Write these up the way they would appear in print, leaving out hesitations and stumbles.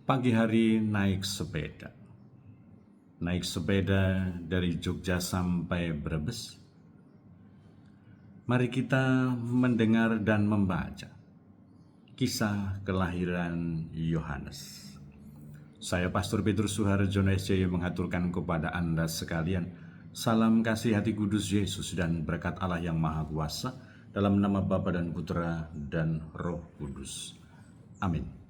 Pagi hari naik sepeda. Naik sepeda dari Jogja sampai Brebes. Mari kita mendengar dan membaca kisah kelahiran Yohanes. Saya Pastor Petrus Suharjono SJY mengaturkan kepada Anda sekalian salam kasih hati kudus Yesus dan berkat Allah yang Maha Kuasa dalam nama Bapa dan Putra dan Roh Kudus. Amin.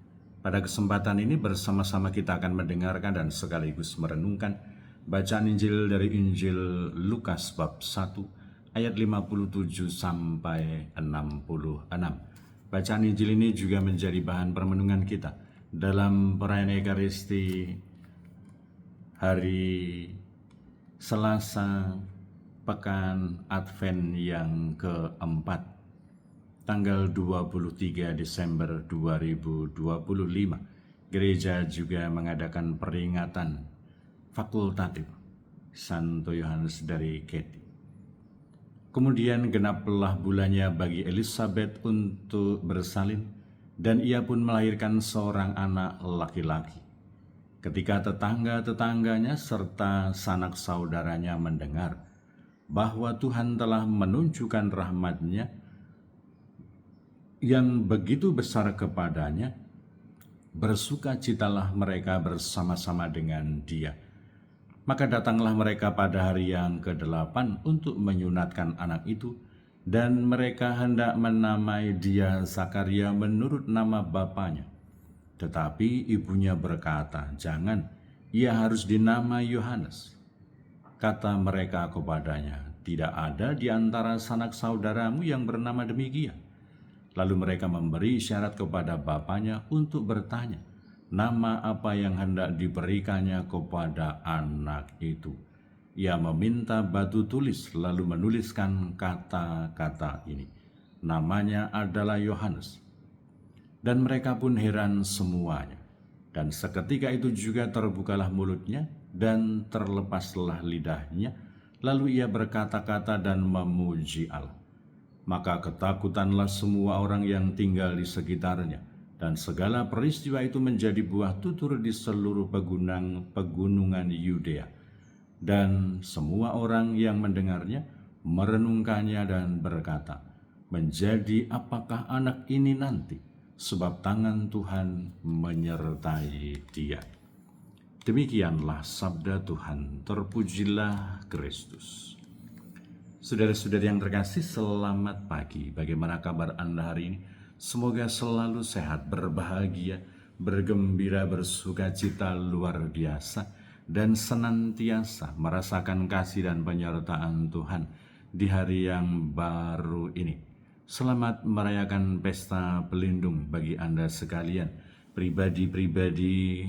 Pada kesempatan ini bersama-sama kita akan mendengarkan dan sekaligus merenungkan bacaan Injil dari Injil Lukas bab 1 ayat 57 sampai 66. Bacaan Injil ini juga menjadi bahan permenungan kita dalam perayaan Ekaristi hari Selasa pekan Advent yang keempat, tanggal 23 Desember 2025, gereja juga mengadakan peringatan fakultatif Santo Yohanes dari Keti. Kemudian genaplah bulannya bagi Elizabeth untuk bersalin, dan ia pun melahirkan seorang anak laki-laki. Ketika tetangga-tetangganya serta sanak saudaranya mendengar bahwa Tuhan telah menunjukkan rahmat-Nya yang begitu besar kepadanya, bersukacitalah mereka bersama-sama dengan dia. Maka datanglah mereka pada hari yang ke-8 untuk menyunatkan anak itu, dan mereka hendak menamai dia Zakaria menurut nama bapanya. Tetapi ibunya berkata, "Jangan, ia harus dinamai Yohanes." Kata mereka kepadanya, "Tidak ada di antara sanak saudaramu yang bernama demikian." Lalu mereka memberi isyarat kepada bapaknya untuk bertanya nama apa yang hendak diberikannya kepada anak itu. Ia meminta batu tulis lalu menuliskan kata-kata ini. Namanya adalah Yohanes. Dan mereka pun heran semuanya. Dan seketika itu juga terbukalah mulutnya dan terlepaslah lidahnya. Lalu ia berkata-kata dan memuji Allah. Maka ketakutanlah semua orang yang tinggal di sekitarnya, dan segala peristiwa itu menjadi buah tutur di seluruh pegunungan Yudea. Dan semua orang yang mendengarnya merenungkannya dan berkata, "Menjadi apakah anak ini nanti? Sebab tangan Tuhan menyertai dia." Demikianlah sabda Tuhan, terpujilah Kristus. Saudara-saudari yang terkasih, selamat pagi. Bagaimana kabar Anda hari ini? Semoga selalu sehat, berbahagia, bergembira, bersukacita luar biasa, dan senantiasa merasakan kasih dan penyertaan Tuhan di hari yang baru ini. Selamat merayakan pesta pelindung bagi Anda sekalian, pribadi-pribadi,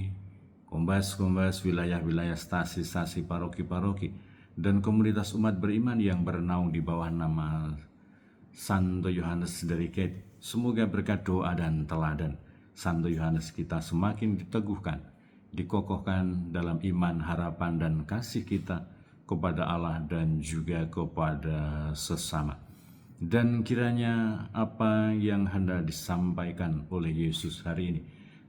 kombas-kombas, wilayah-wilayah, stasi-stasi, paroki-paroki, dan komunitas umat beriman yang bernaung di bawah nama Santo Yohanes dari Keti. Semoga berkat doa dan teladan Santo Yohanes kita semakin diteguhkan, dikokohkan dalam iman, harapan, dan kasih kita kepada Allah dan juga kepada sesama. Dan kiranya apa yang hendak disampaikan oleh Yesus hari ini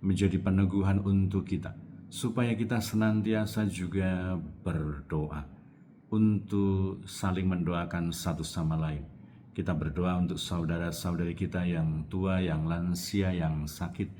menjadi peneguhan untuk kita, supaya kita senantiasa juga berdoa untuk saling mendoakan satu sama lain. Kita berdoa untuk saudara-saudari kita yang tua, yang lansia, yang sakit.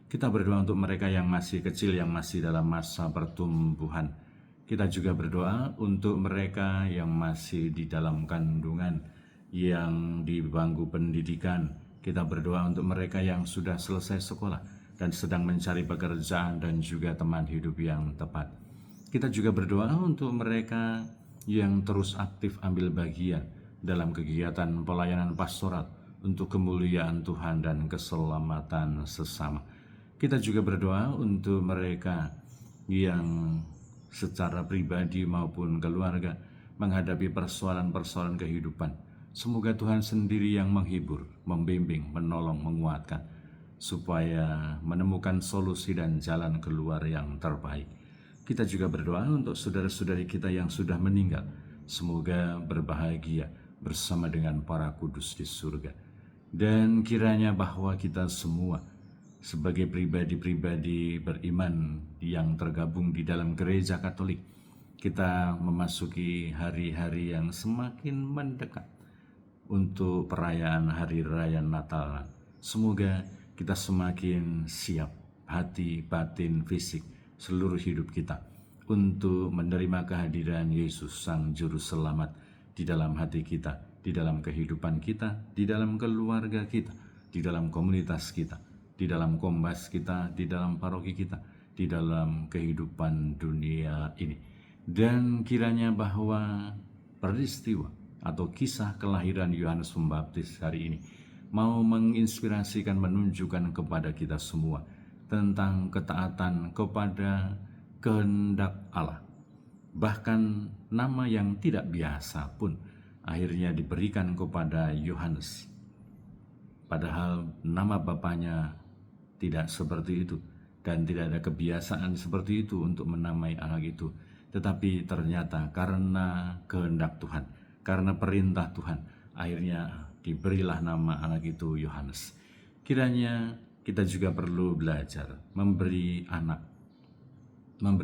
Kita berdoa untuk mereka yang masih kecil, yang masih dalam masa pertumbuhan. Kita juga berdoa untuk mereka yang masih di dalam kandungan, yang di bangku pendidikan. Kita berdoa untuk mereka yang sudah selesai sekolah dan sedang mencari pekerjaan dan juga teman hidup yang tepat. Kita juga berdoa untuk mereka yang terus aktif ambil bagian dalam kegiatan pelayanan pastoral untuk kemuliaan Tuhan dan keselamatan sesama. Kita juga berdoa untuk mereka yang secara pribadi maupun keluarga menghadapi persoalan-persoalan kehidupan. Semoga Tuhan sendiri yang menghibur, membimbing, menolong, menguatkan, supaya menemukan solusi dan jalan keluar yang terbaik. Kita juga berdoa untuk saudara-saudari kita yang sudah meninggal. Semoga berbahagia bersama dengan para kudus di surga. Dan kiranya bahwa kita semua sebagai pribadi-pribadi beriman yang tergabung di dalam gereja Katolik, kita memasuki hari-hari yang semakin mendekat untuk perayaan Hari Raya Natal. Semoga kita semakin siap hati, batin, fisik, seluruh hidup kita untuk menerima kehadiran Yesus Sang Juru Selamat di dalam hati kita, di dalam kehidupan kita, di dalam keluarga kita, di dalam komunitas kita, di dalam kombas kita, di dalam paroki kita, di dalam kehidupan dunia ini. Dan kiranya bahwa peristiwa atau kisah kelahiran Yohanes Pembaptis hari ini mau menginspirasikan, menunjukkan kepada kita semua tentang ketaatan kepada kehendak Allah. Bahkan nama yang tidak biasa pun akhirnya diberikan kepada Yohanes. Padahal nama bapaknya tidak seperti itu dan tidak ada kebiasaan seperti itu untuk menamai anak itu. Tetapi ternyata karena kehendak Tuhan, karena perintah Tuhan, akhirnya diberilah nama anak itu Yohanes. Kiranya kita juga perlu belajar memberi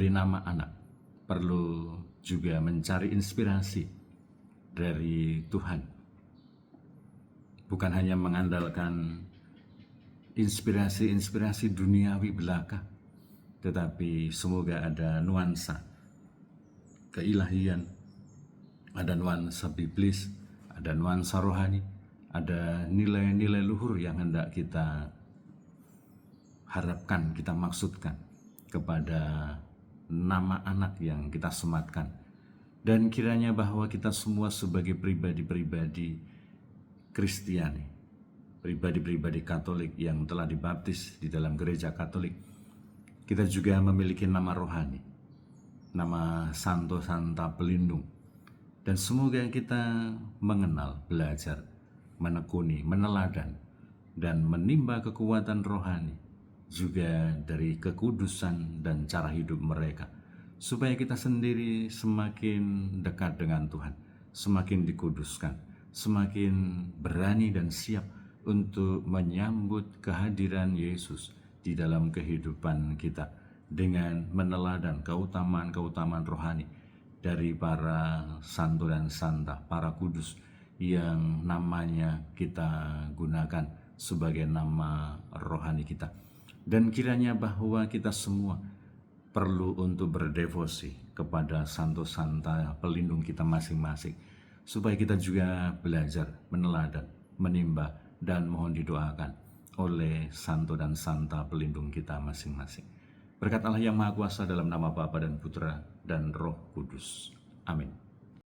nama anak, perlu juga mencari inspirasi dari Tuhan. Bukan hanya mengandalkan inspirasi duniawi belaka, tetapi semoga ada nuansa keilahian, ada nuansa biblis, ada nuansa rohani, ada nilai-nilai luhur yang hendak kita harapkan, kita maksudkan kepada nama anak yang kita sematkan. Dan kiranya bahwa kita semua sebagai pribadi-pribadi Kristiani, pribadi-pribadi Katolik yang telah dibaptis di dalam gereja Katolik, kita juga memiliki nama rohani, nama Santo Santa Pelindung. Dan semoga kita mengenal, belajar, menekuni, meneladan, dan menimba kekuatan rohani juga dari kekudusan dan cara hidup mereka, supaya kita sendiri semakin dekat dengan Tuhan, semakin dikuduskan, semakin berani dan siap untuk menyambut kehadiran Yesus di dalam kehidupan kita dengan meneladan keutamaan-keutamaan rohani dari para santo dan santa, para kudus yang namanya kita gunakan sebagai nama rohani kita. Dan kiranya bahwa kita semua perlu untuk berdevosi kepada santo santa pelindung kita masing-masing, supaya kita juga belajar meneladan, menimba, dan mohon didoakan oleh santo dan santa pelindung kita masing-masing. Berkat Allah yang Maha Kuasa, dalam nama Bapa dan Putra dan Roh Kudus. Amin.